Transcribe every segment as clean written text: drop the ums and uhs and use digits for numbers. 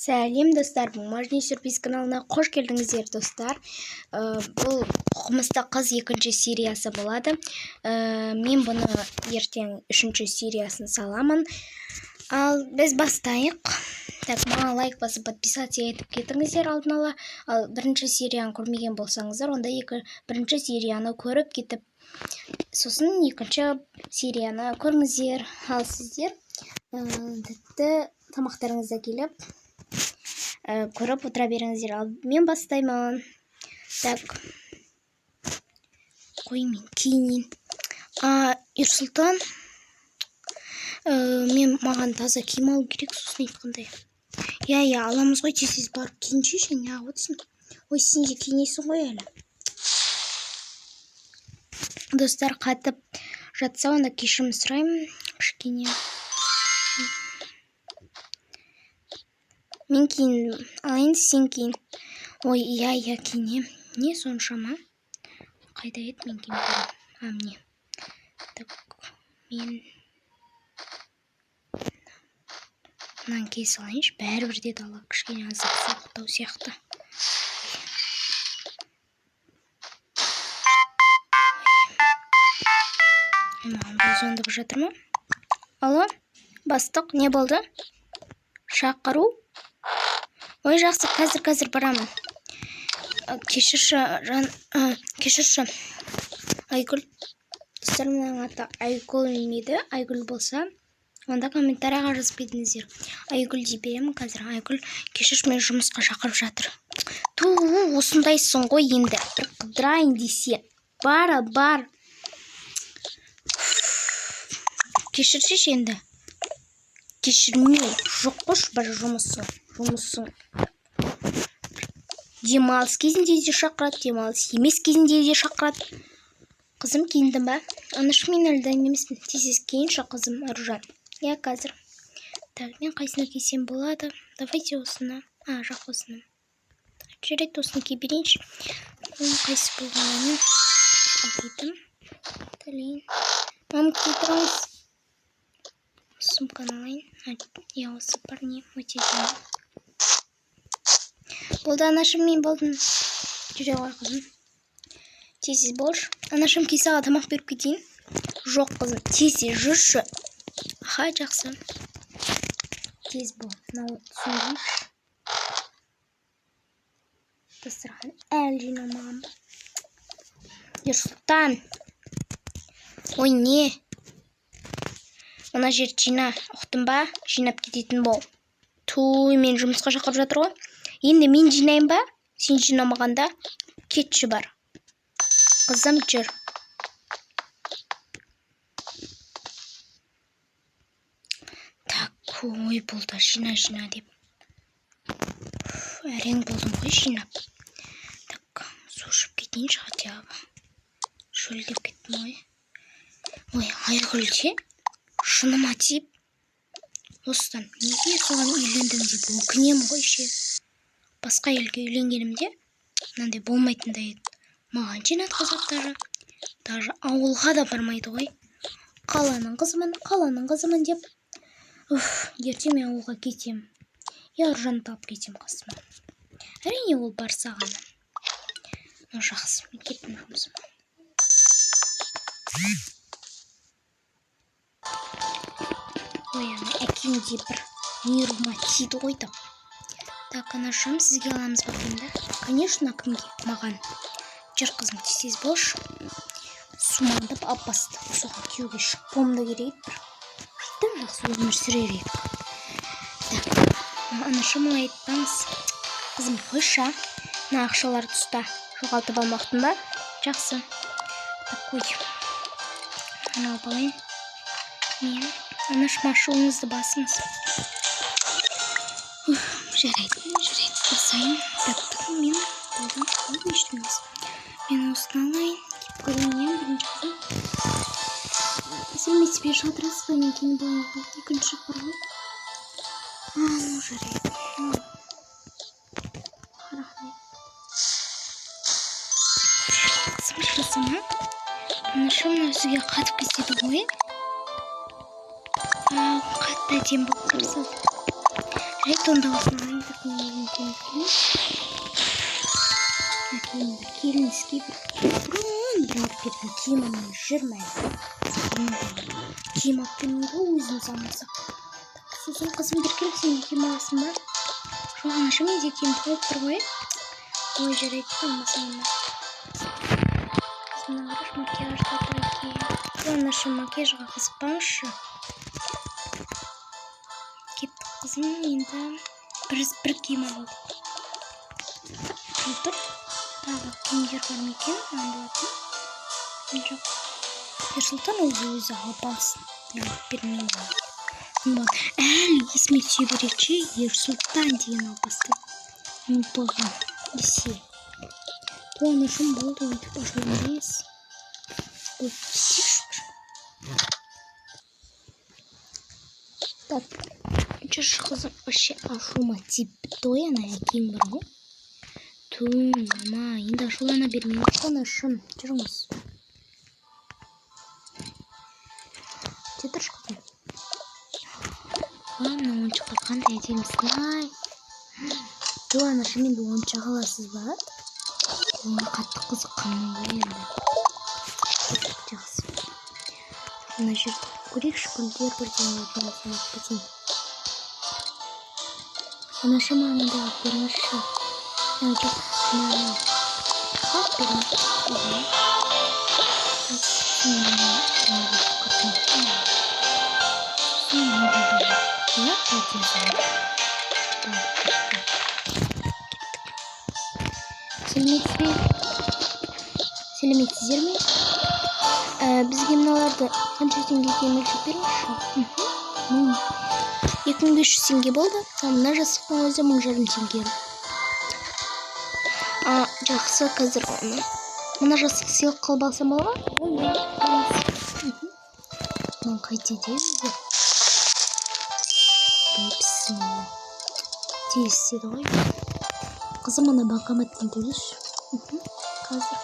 Сәлем достар, бумажный сюрприз каналына қош келдіңіздер достар. Бұл қылмысты қыз 2-ші сериясы болады. Мен бұны ертең 3-ші сериясын саламын. Ал біз бастайық. Так, маған лайк басып подписаться етіп кетіңіздер алдын ала. Ал 1-ші серияны көрмеген болсаңыздар, онда 1-ші серияны көріп кетіп, сосын 2-ші серияны көріңіздер. Ал сіздер тамақтарыңызда келіп көріп отыра беріңіздер. Ал мен бастаймын. Так, қой мен кейінен. Ерсұлтан, маған таза киім алу керек, сосын айтқандай. Я, аламыз ғой, тез барып киінші және ағытсын. Ой, сен де киінесің ғой әлі. Достар, қатып жатса, онда кешірім сұраймын. Кішкене. Мен кейін алайын, сен кейін. Ой, я кейінем. Не соншама? Қайда ет мен кейін? Міне. Так, мен мынан кей салайыншы. Бәрібір деді ала, кішкене азық соқтау сияқты. Бұл зондып жатыр ма? Алло, бастық, не болды? Шақыру? Ой, жақсы, қазір барамын. Кешірші, Айгүл. Достарымның аты Айгүл еді. Айгүл болса, онда комментарияға жазып кетіңіздер. Айгүл дей беремін қазір. Айгүл, кешірші, мен жұмысқа шақырып жатыр. Осындайсың ғой енді. Бір қыдырайын десе. Бар. Кешірші енді. Кешірмей, жоқ қош, бір жұмысың. Демалыс кезінде де шақырады, демалыс емес кезінде де шақырады. Қызым киіндің ба? Анашым мен әлі емеспін. Тез кейінші қызым Аружан. Я қазір. Так, мен қайсына кисем болады? Давайте осыны. Жақ осыны. Жарайды, осыны кие берейінші. Қайсы болғанын кийтім. Талейін. Мам, кийтіріңіз. Сумканы алайын. Я осы парни өтедім. Болды, анашым, мен болдым. Жүре ғой қызым. Тез болш. Анашым, кейсаға тамақ беріп кетейін. Жоқ қызым, тез жүрші. Жақсы. Тез бол. Мынау түсіндім. Дастархан әлі жиналмаған ба? Ерсұлтан. Ой, не? Мына жер жина. Ұқтың ба? Жинап кететін бол. Мен жұмысқа шақырып жатыр ғой. Енді мен жинайын ба? Сен жинамағанда кетші бар. Қызым жүр. Так, ой, болды, жина деп. Әрең болдым ғой жинап. Так, су ішіп кетейін хотябы. Шөлдеп кеттім ғой. Ой, Айгүлде шыныма тиіп. Осыдан, неге соған үйлендім деп өкінем ғой ше. Басқа елге үйленгенімде, мынандай болмайтындай еді. Маған жинатқа заттары. Даже ауылға да бармайды ғой. Қаланың қызымын деп. Ертең мен ауылға кетем. Я Аружанды алып кетем қасыма. Әрине ол барса ғана. Жақсы, мен кеттім жұмысыма. Ой, әкемде бір нейрома тиді қойды. Так, анашым, сізге аламыз бақында. Конечно, кімге? Маған. Жүр қызым, тез болш. Сумаңдап апасты. Соған күйеуге шықпамды керек бір. Тым жақсы өмір сүрер ек. Так, анашым, олай айтпаңыз. Қызым, қойша. Мына ақшалар тұста. Жоғалтып алмақтың ба? Жақсы. Так, қой. Анау балайын. Мен анашым, ашуыңызды басыңыз. Жарайды, басайын. Так, мен болдым, ештемес. Мен осыны алайын, кеп көрейін, бірінші қызым. Сен метіпе жатырасыз ба, мен кейін болуға, 2-ші құрғы. Жарайды. Рахмет. Қызым, анашым өзіге қатып кетеді ғой. Қатты әдем болып тұрсыз. Жарайды, онда осыны келініске бұрын бір алып берген киімімнен жүрмәді. Киім алып бермейді өзін салмасақ. Сосын қызым бір келіп сен киім аласың ба? Жоқ, анашы менде киім тауып тұр ғой. Ой, жарайды, алмасам ма? Қызымнан қараш макияжға тұр екен. Анашы макияжға қызықпаңызшы. Кепті қызым енді бір киім алды. Отыр. Тағы киімдер бар ма екен? Болатын. Жоқ. Ерсұлтан өзі алып алсын. Мен алып бермеймін. Әлі есіме түсе берекші Ерсұлтан деген алып басты. Ұмытпаған десе. Қуанышым болды өйтіп ашу емес. Ой, сешпір. Так. Жүрші қызым вообще ашума типі той ана әкең бар ғой. Мама, енді ашулана бермеймін. Қуанышым, жүріңіз. Тетір шықпын. Мына ойыншықтар қандай әдемісің ай. Қуанышым, енді ойыншық аласыз ба? Оған қатты қызыққаным ғой енді. Жақсы. Мына жерді көрейікші гүлдер бірден өтінесін өтпесін. Анашы маңында алып беріңізші. Жоқ, маңында алып беріңіз. Сәлеметсіздер ме? Бізге мыналарды қанша теңгеге мөлшеп беріңізші? 2500 теңге болды. Мына жастықтың өзі 1500 теңге. Жақсы, қазір мына жастық сыйлық қылып алсам бола ма? Мынаны қайтеді өзі. Бәйпсің. Тез істеді ғой. Қызым, мына банкоматтан төлеші. Қазір.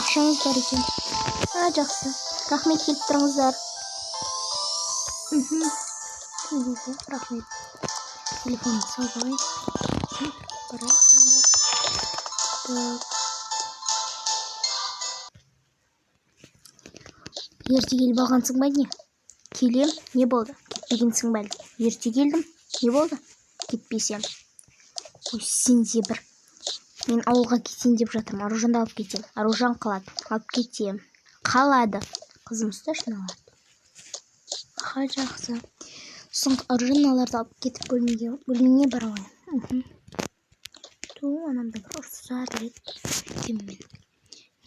Ақшаңыз бар екен. Жақсы. Рахмет, келіп тұрыңыздар. Рахмет. Телефонды салды ғой. Ерте келіп алғансың ба не? Келем, не болды? Кетпегенсің бәлі. Ерте келдім, не болды? Кетпесем. Ой, сенде бір. Мен ауылға кетейін деп жатырмын. Аружанды алып кетем. Аружан қалады. Алып кетем. Қалады. Қызым ұсташы алады. Жақсы. Соң Аружан аларды алып кетіп бөлмеңе бара ғой. Анамда бір ұрсар еді.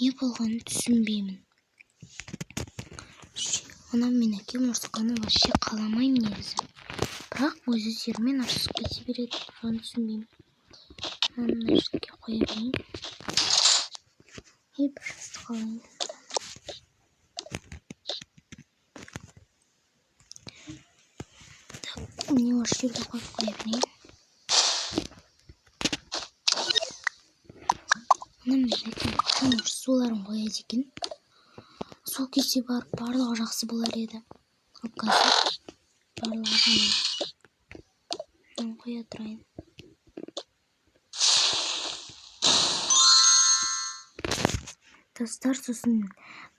Не болғанын түсінбеймін. Анам мен әкем ұрсқанын вообще қаламаймын негізі. Бірақ өздерімен ұрсып кете береді. Соны түсінбеймін. Мына жерге қоя берейін. Бір жасты қалайын. Міне осы жерге қойып қоя берейін. Анам мен әкем қашан ұрсуларын қояды екен. Сол кезде барып барлығы жақсы болар еді. Ал қазір барлығы жаман. Мынаны қоя тұрайын. Достар, сосын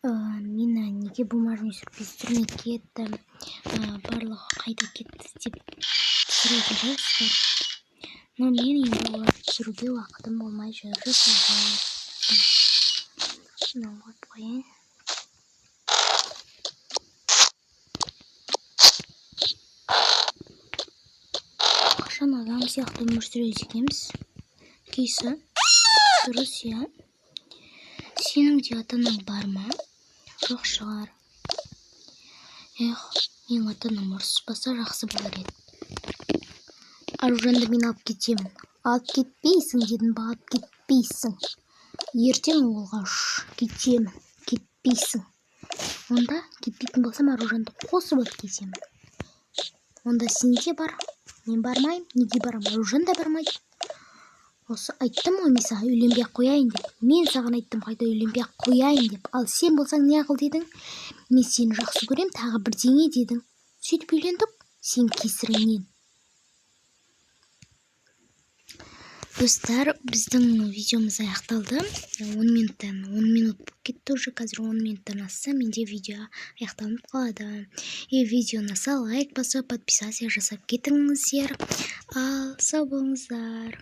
мені неге бумажный сюрприз түріне кетті, барлығы қайда кетті деп сұрайды жастар. Но мен енді оларды түсіруге уақытым болмай жүр. Мынаны қойып қояйын. Қашан адам сияқты өмір сүреді екенбіз. Кейсі дұрыс, иә. Сенің де ата-анаң бар ма? Жоқ шығар. Мен ата-анам ұрыспаса жақсы болар еді. Аружанды мен алып кетемін. Алып кетпейсің дедім ба, алып кетпейсің. Ертең олға кетемін. Кетпейсің. Онда кетпейтін болсам Аружанды қосып алып кетемін. Онда сенде бар. Мен бармайым. Неге барам? Аружан да бармайды. Осы айттым ғой, мен саған үйленбей қояйын деп. Мен саған айттым қайта үйленбей қояйын деп. Ал сен болсаң не қыл дедің? Мен сені жақсы көрем, тағы бірдеңе дедің. Сөйтіп үйлендік. сен кесіріңнен. Достар, біздің видеомыз аяқталды. 10 минут болып кетті уже, қазір 10 минуттан асса менде видео аяқталып қалады. Видео ұнаса лайк басып, подписация жасап кетіңіздер. Ал сау болыңыздар.